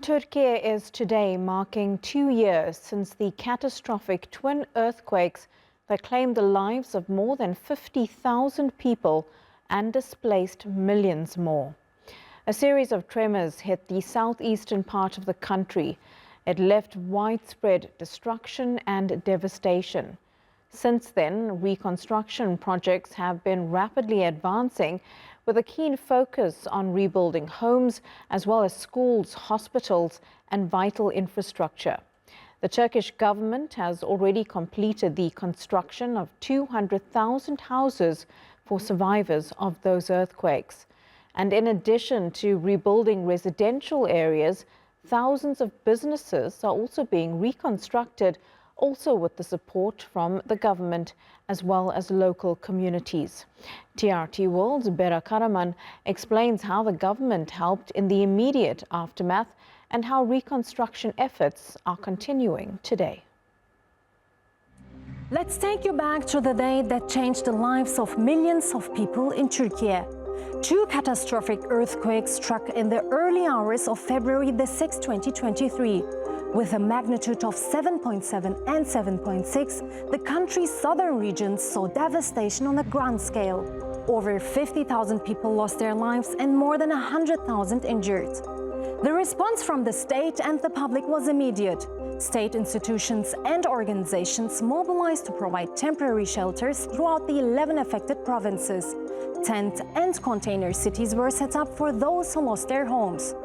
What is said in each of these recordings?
Türkiye is today marking 2 years since the catastrophic twin earthquakes that claimed the lives of more than 50,000 people and displaced millions more. A series of tremors hit the southeastern part of the country. It left widespread destruction and devastation. Since then, reconstruction projects have been rapidly advancing, with a keen focus on rebuilding homes as well as schools, hospitals and vital infrastructure. The Turkish government has already completed the construction of 200,000 houses for survivors of those earthquakes. And in addition to rebuilding residential areas, thousands of businesses are also being reconstructed, also with the support from the government as well as local communities. TRT World's Bera Karaman explains how the government helped in the immediate aftermath and how reconstruction efforts are continuing today. Let's take you back to the day that changed the lives of millions of people in Turkey. Two catastrophic earthquakes struck in the early hours of February the 6th, 2023. With a magnitude of 7.7 and 7.6, the country's southern regions saw devastation on a grand scale. Over 50,000 people lost their lives and more than 100,000 injured. The response from the state and the public was immediate. State institutions and organizations mobilized to provide temporary shelters throughout the 11 affected provinces. Tent and container cities were set up for those who lost their homes.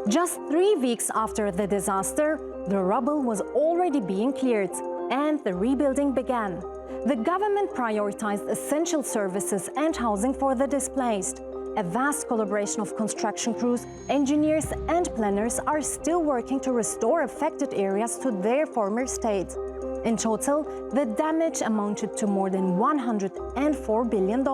Just 3 weeks after the disaster, the rubble was already being cleared and the rebuilding began. The government prioritized essential services and housing for the displaced. A vast collaboration of construction crews, engineers and planners are still working to restore affected areas to their former state. In total, the damage amounted to more than $104 billion.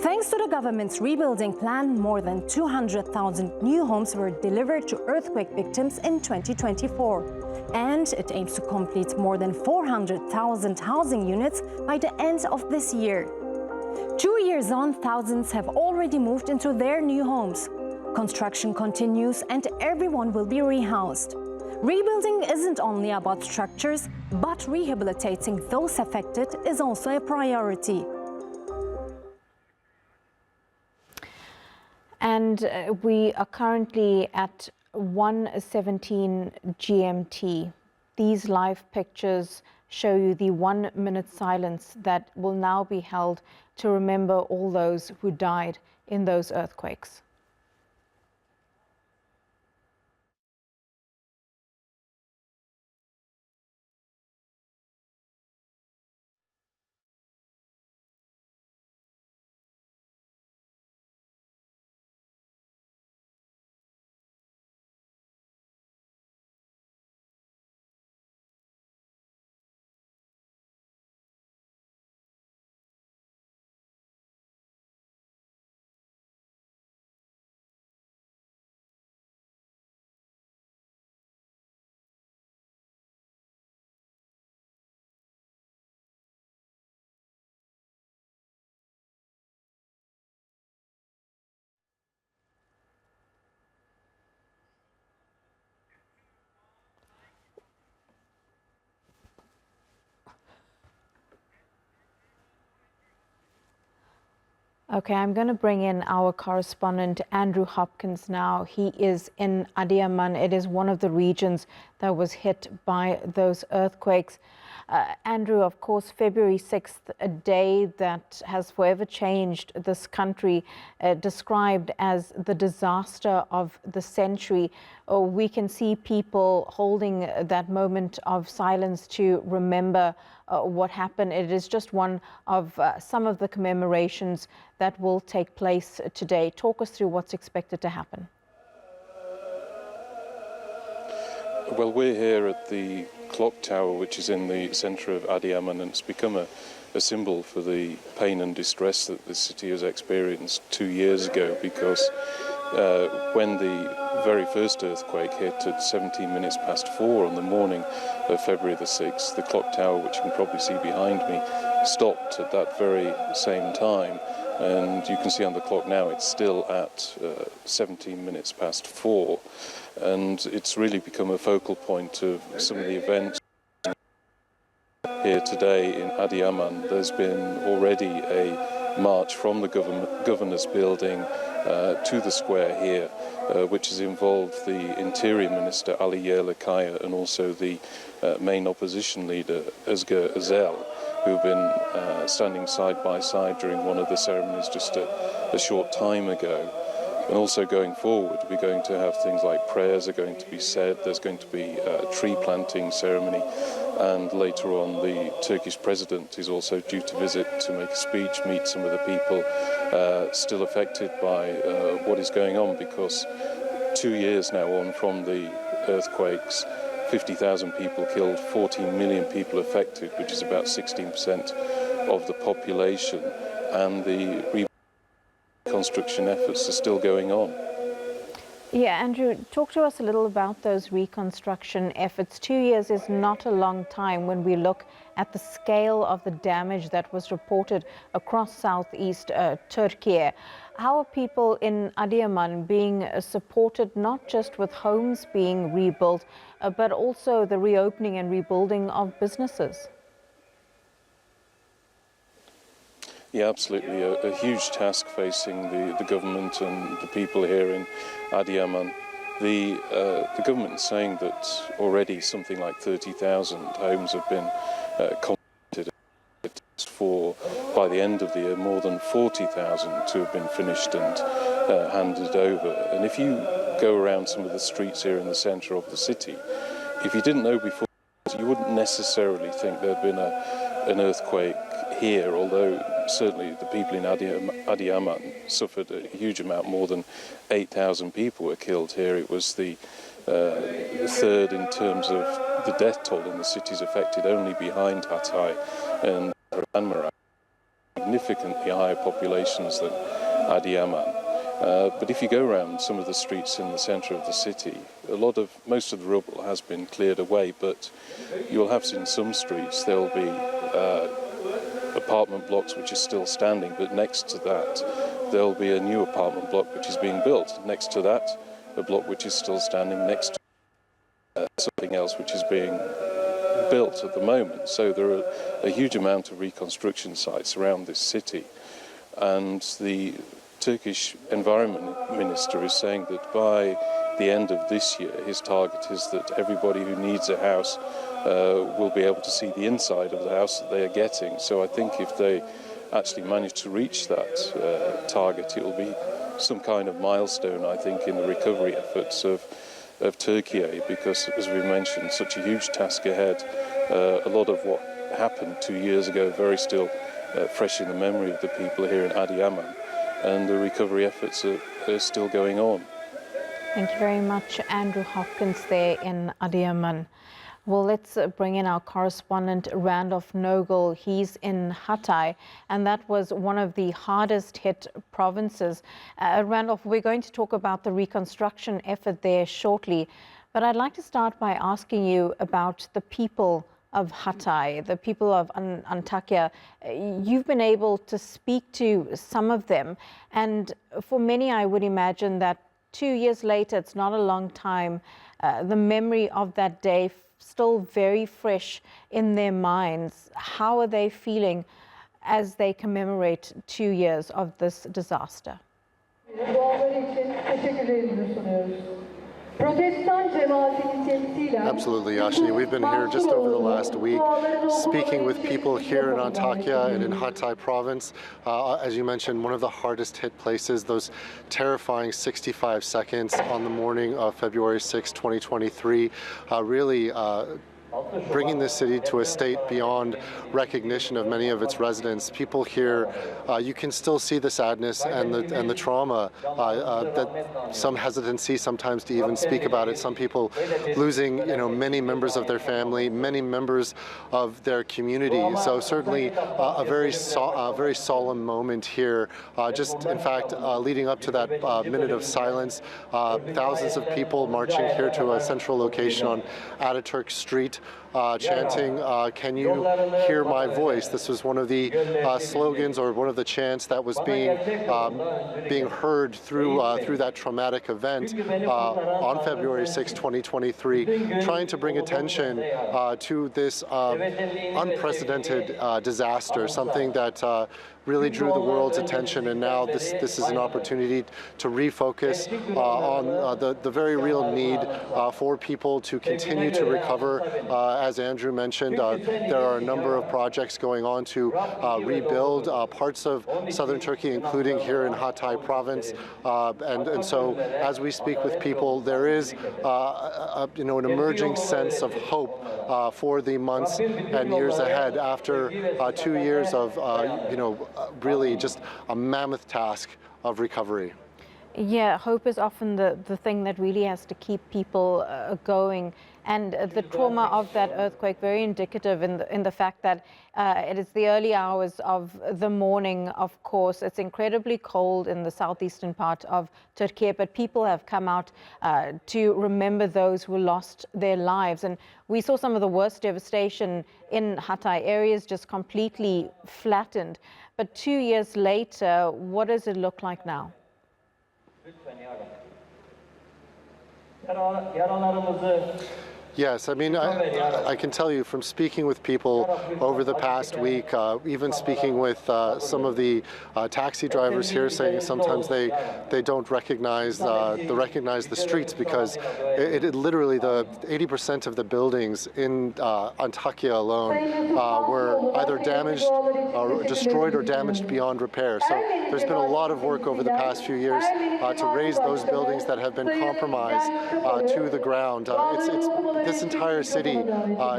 Thanks to the government's rebuilding plan, more than 200,000 new homes were delivered to earthquake victims in 2024. And it aims to complete more than 400,000 housing units by the end of this year. 2 years on, thousands have already moved into their new homes. Construction continues and everyone will be rehoused. Rebuilding isn't only about structures, but rehabilitating those affected is also a priority. And we are currently at 1:17 GMT. These live pictures show you the 1-minute silence that will now be held to remember all those who died in those earthquakes. Okay, I'm going to bring in our correspondent, Andrew Hopkins, now. He is in Adiyaman. It is one of the regions that was hit by those earthquakes. Andrew, of course, February 6th, a day that has forever changed this country, described as the disaster of the century. We can see people holding that moment of silence to remember what happened. It is just one of some of the commemorations that will take place today. Talk us through what's expected to happen. Well, we're here at the clock tower, which is in the centre of Adiyaman, and it's become a symbol for the pain and distress that the city has experienced 2 years ago, because when the very first earthquake hit at 17 minutes past 4 on the morning of February the 6th, the clock tower, which you can probably see behind me, stopped at that very same time. And you can see on the clock now it's still at 17 minutes past 4. and it's really become a focal point of some of the events. Here today in Adiyaman, there's been already a march from the governor's building to the square here, which has involved the Interior Minister Ali Yerlikaya and also the main opposition leader Özgür Özel, who've been standing side by side during one of the ceremonies just a short time ago. And also going forward, we're going to have things like prayers are going to be said, there's going to be a tree planting ceremony, and later on the Turkish president is also due to visit to make a speech, meet some of the people still affected by what is going on, because 2 years now on from the earthquakes, 50,000 people killed, 14 million people affected, which is about 16% of the population, and the reconstruction efforts are still going on. Yeah, Andrew, talk to us a little about those reconstruction efforts. 2 years is not a long time when we look at the scale of the damage that was reported across southeast Türkiye. How are people in Adiyaman being supported, not just with homes being rebuilt, but also the reopening and rebuilding of businesses? Yeah, absolutely. A huge task facing the government and the people here in Adiyaman. The government is saying that already something like 30,000 homes have been completed. For by the end of the year, more than 40,000 to have been finished and handed over. And if you go around some of the streets here in the centre of the city, if you didn't know before, you wouldn't necessarily think there'd been an earthquake here, although certainly the people in Adiyaman suffered a huge amount. More than 8,000 people were killed here. It was the third in terms of the death toll in the cities affected, only behind Hatay and Marad, significantly higher populations than Adiyaman. But if you go around some of the streets in the centre of the city, most of the rubble has been cleared away, but you'll have in some streets there will be apartment blocks which are still standing, but next to that there'll be a new apartment block which is being built. Next to that, a block which is still standing, next to something else which is being built at the moment. So there are a huge amount of reconstruction sites around this city, and the Turkish Environment Minister is saying that by the end of this year, his target is that everybody who needs a house will be able to see the inside of the house that they are getting. So I think if they actually manage to reach that target, it will be some kind of milestone, I think, in the recovery efforts of Türkiye, because, as we mentioned, such a huge task ahead. A lot of what happened 2 years ago very still fresh in the memory of the people here in Adiyaman, and the recovery efforts are still going on. Thank you very much, Andrew Hopkins there in Adiyaman. Well, let's bring in our correspondent, Randolph Nogel. He's in Hatay, and that was one of the hardest hit provinces. Randolph, we're going to talk about the reconstruction effort there shortly, but I'd like to start by asking you about the people of Hatay, the people of Antakya. You've been able to speak to some of them, and for many, I would imagine that 2 years later, it's not a long time, the memory of that day still very fresh in their minds. How are they feeling as they commemorate 2 years of this disaster? Absolutely, Ashni. We've been here just over the last week speaking with people here in Antakya and in Hatay province. As you mentioned, one of the hardest hit places, those terrifying 65 seconds on the morning of February 6, 2023, really bringing the city to a state beyond recognition of many of its residents. People here, you can still see the sadness and the trauma, that some hesitancy sometimes to even speak about it. Some people losing, many members of their family, many members of their community. So certainly a very solemn moment here. Just in fact, leading up to that minute of silence, thousands of people marching here to a central location on Ataturk Street. chanting, "Can you hear my voice?" This was one of the slogans or one of the chants that was being heard through that traumatic event on February 6, 2023, trying to bring attention to this unprecedented disaster, something that really drew the world's attention, and now this is an opportunity to refocus on the very real need for people to continue to recover. As Andrew mentioned, there are a number of projects going on to rebuild parts of southern Turkey, including here in Hatay province, and so as we speak with people, there is an emerging sense of hope for the months and years ahead after 2 years of really just a mammoth task of recovery. Yeah, hope is often the thing that really has to keep people going. And the trauma of that earthquake, very indicative in the fact that it is the early hours of the morning, of course. It's incredibly cold in the southeastern part of Türkiye, but people have come out to remember those who lost their lives. And we saw some of the worst devastation in Hatay, areas just completely flattened. But 2 years later, what does it look like now? Yes, I mean, I can tell you from speaking with people over the past week, even speaking with some of the taxi drivers here, saying sometimes they don't recognize the streets because it literally the 80% of the buildings in Antakya alone were either damaged or destroyed or damaged beyond repair. So there's been a lot of work over the past few years to raise those buildings that have been compromised to the ground. This entire city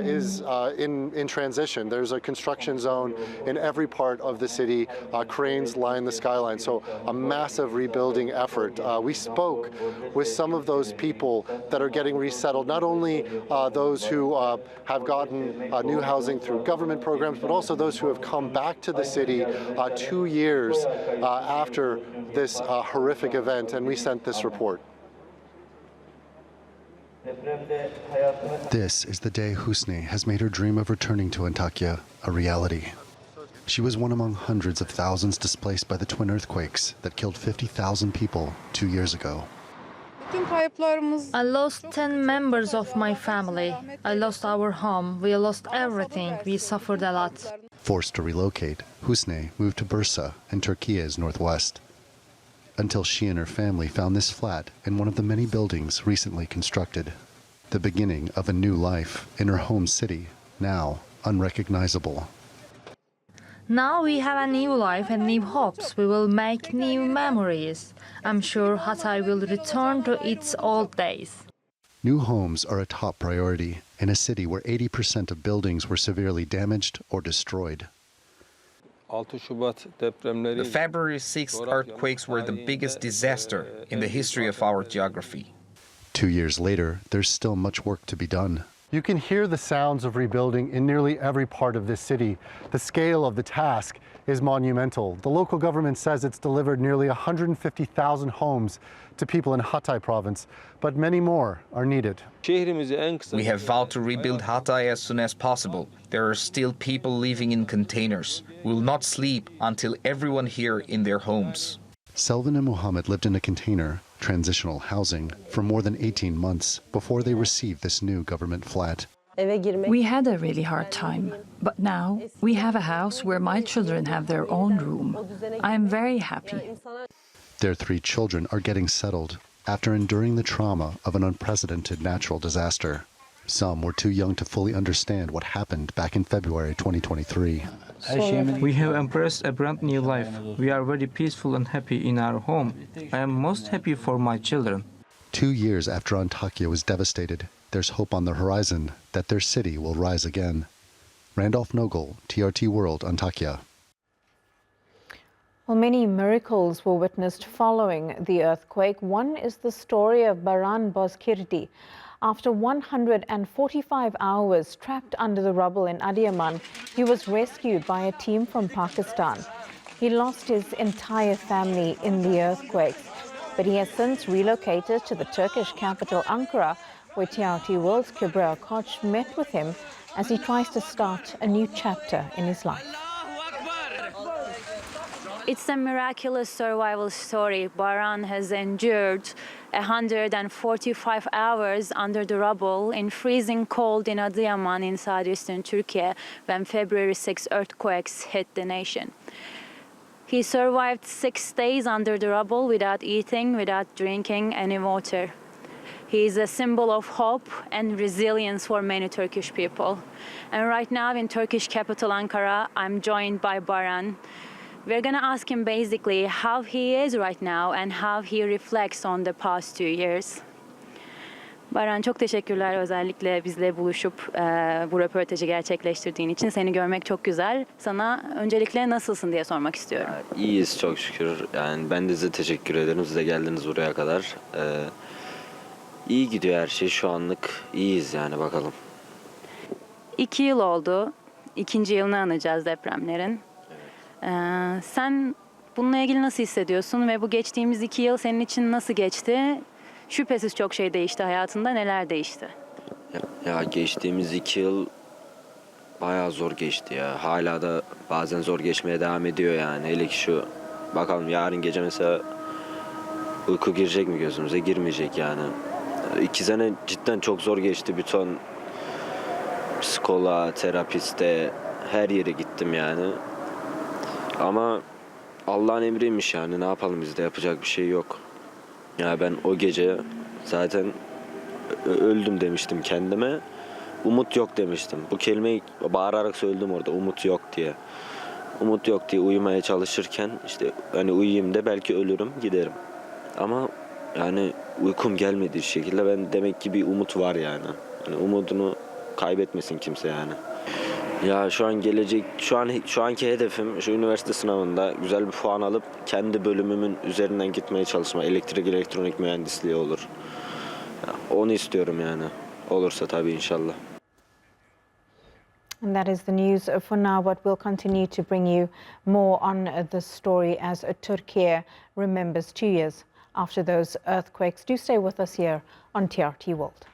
is in transition. There's a construction zone in every part of the city. Cranes line the skyline. So a massive rebuilding effort. We spoke with some of those people that are getting resettled, not only those who have gotten new housing through government programs, but also those who have come back to the city 2 years after this horrific event, and we sent this report. This is the day Husni has made her dream of returning to Antakya a reality. She was one among hundreds of thousands displaced by the twin earthquakes that killed 50,000 people 2 years ago. I lost 10 members of my family. I lost our home. We lost everything. We suffered a lot. Forced to relocate, Husni moved to Bursa in Turkiye's northwest, until she and her family found this flat in one of the many buildings recently constructed. The beginning of a new life in her home city, now unrecognizable. Now we have a new life and new hopes. We will make new memories. I'm sure Hatay will return to its old days. New homes are a top priority in a city where 80% of buildings were severely damaged or destroyed. The February 6th earthquakes were the biggest disaster in the history of our geography. 2 years later, there's still much work to be done. You can hear the sounds of rebuilding in nearly every part of this city. The scale of the task is monumental. The local government says it's delivered nearly 150,000 homes to people in Hatay province, but many more are needed. We have vowed to rebuild Hatay as soon as possible. There are still people living in containers. We will not sleep until everyone here in their homes. Selvin and Muhammad lived in a container, transitional housing, for more than 18 months before they received this new government flat. We had a really hard time, but now we have a house where my children have their own room. I am very happy. Their 3 children are getting settled after enduring the trauma of an unprecedented natural disaster. Some were too young to fully understand what happened back in February 2023. We have embraced a brand new life. We are very peaceful and happy in our home. I am most happy for my children. 2 years after Antakya was devastated, there's hope on the horizon that their city will rise again. Randolph Nogel, TRT World, Antakya. Well, many miracles were witnessed following the earthquake. One is the story of Baran Bozkirdi. After 145 hours trapped under the rubble in Adiyaman, he was rescued by a team from Pakistan. He lost his entire family in the earthquake, but he has since relocated to the Turkish capital Ankara, where TRT World's Kübra Koç met with him as he tries to start a new chapter in his life. It's a miraculous survival story. Baran has endured 145 hours under the rubble in freezing cold in Adiyaman in southeastern Türkiye when February 6 earthquakes hit the nation. He survived 6 days under the rubble without eating, without drinking any water. He is a symbol of hope and resilience for many Turkish people. And right now in Turkish capital Ankara, I'm joined by Baran. We're going to ask him basically how he is right now and how he reflects on the past 2 years. Baran, çok teşekkürler özellikle bizle buluşup bu röportajı gerçekleştirdiğin için. Seni görmek çok güzel. Sana öncelikle nasılsın diye sormak istiyorum. İyiyiz çok şükür. Yani ben de size teşekkür ederim. Siz de geldiniz buraya kadar. İyi gidiyor her şey şu anlık. İyiyiz yani bakalım. 2 yıl oldu. 2. yılını anacağız depremlerin. Sen bununla ilgili nasıl hissediyorsun ve bu geçtiğimiz 2 yıl senin için nasıl geçti? Şüphesiz çok şey değişti hayatında. Neler değişti? Ya geçtiğimiz 2 yıl bayağı zor geçti ya. Hala da bazen zor geçmeye devam ediyor yani. Hele ki şu bakalım yarın gece mesela uyku girecek mi gözümüze? Girmeyecek yani. 2 sene cidden çok zor geçti. Bütün psikoloğa, terapiste her yere gittim yani. Ama Allah'ın emriymiş yani. Ne yapalım bizde yapacak bir şey yok. Ya ben o gece zaten öldüm demiştim kendime. Umut yok demiştim. Bu kelimeyi bağırarak söyledim orada. Umut yok diye. Umut yok diye uyumaya çalışırken işte hani uyuyayım da belki ölürüm giderim. Ama yani uykum gelmediği şekilde ben demek ki bir umut var yani. Hani umudunu kaybetmesin kimse yani. Ya şu an gelecek, şu anki hedefim şu üniversite sınavında güzel bir puan alıp kendi bölümümün üzerinden gitmeye çalışma. Elektrik elektronik mühendisliği olur. Ya, onu istiyorum yani. Olursa tabii inşallah. And that is the news for now, but we'll continue to bring you more on the story as Türkiye remembers 2 years after those earthquakes. Do stay with us here on TRT World.